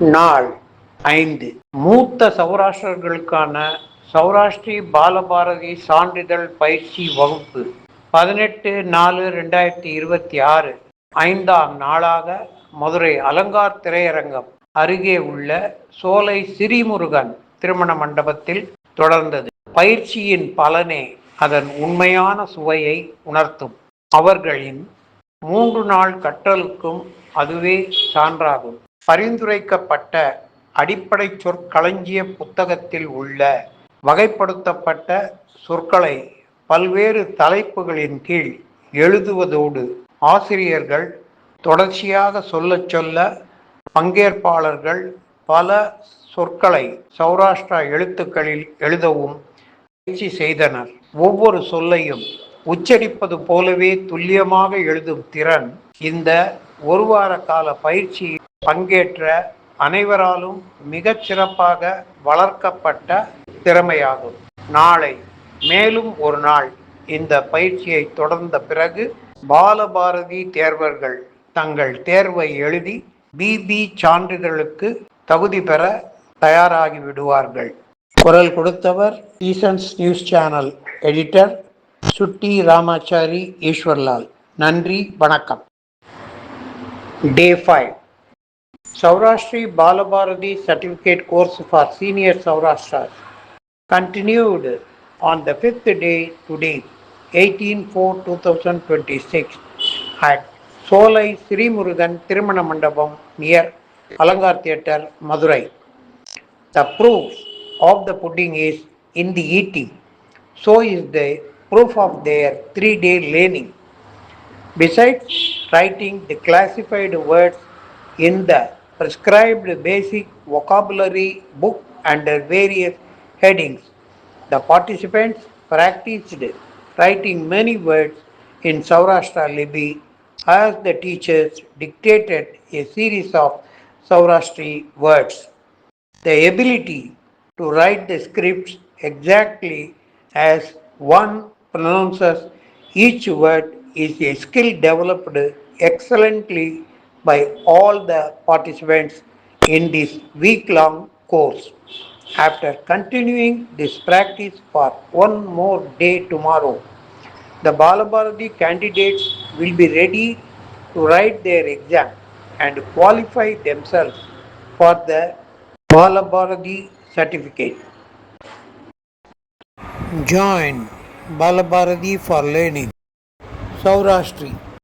நாள் 5 மூத்த சௌராஷ்டிரர்களுக்கான சௌராஷ்டிரி பாலபாரதி சான்றிதழ் பயிற்சி வகுப்பு 18/4/2026 ஐந்தாம் நாளாக மதுரை அலங்கார் திரையரங்கம் அருகே உள்ள சோலை ஸ்ரீமுருகன் திருமண மண்டபத்தில் தொடர்ந்தது. பயிற்சியின் பலனே அதன் உண்மையான சுவையை உணர்த்தும். அவர்களின் 3 நாள் கற்றலுக்கும் அதுவே சான்றாகும். பரிந்துரைக்கப்பட்ட அடிப்படை சொற்களஞ்சிய புத்தகத்தில் உள்ள வகைப்படுத்தப்பட்ட சொற்களை பல்வேறு தலைப்புகளின் கீழ் எழுதுவதோடு ஆசிரியர்கள் தொடர்ச்சியாக சொல்ல பங்கேற்பாளர்கள் பல சொற்களை சௌராஷ்டிரா எழுத்துக்களில் எழுதவும் பயிற்சி செய்தனர். ஒவ்வொரு சொல்லையும் உச்சரிப்பது போலவே துல்லியமாக எழுதும் திறன் இந்த ஒரு வார கால பயிற்சியில் பங்கேற்ற அனைவராலும் மிகச் சிறப்பாக வளர்க்கப்பட்ட திறமையாகும். நாளை மேலும் ஒரு நாள் இந்த பயிற்சியை தொடர்ந்த பிறகு பாலபாரதி தேர்வர்கள் தங்கள் தேர்வை எழுதி பிபி சான்றிதழுக்கு தகுதி பெற தயாராகி விடுவார்கள். குரல் கொடுத்தவர் ஈசன்ஸ் நியூஸ் சேனல் எடிட்டர் சுட்டி ராமாச்சாரி ஈஸ்வர்லால். நன்றி, வணக்கம். Day 5 Saurashtra Balabharati Certificate Course for Senior Saurashtra continued on the 5th day today, 18/4/2026 at Solai Sri Murugan Tirumana Mandapam near Alangar Theatre, Madurai. The proof of the pudding is in the eating. So is the proof of their 3-day learning. Besides writing the classified words in the prescribed basic vocabulary book under various headings, the participants practiced writing many words in Saurashtra Lipi as the teachers dictated a series of Saurashtra words. The ability to write the scripts exactly as one pronounces each word is a skill developed excellently by all the participants in this week-long course. After continuing this practice for one more day tomorrow, the Balabharati candidates will be ready to write their exam and qualify themselves for the Balabharati certificate. Join Balabharati for learning Saurashtra.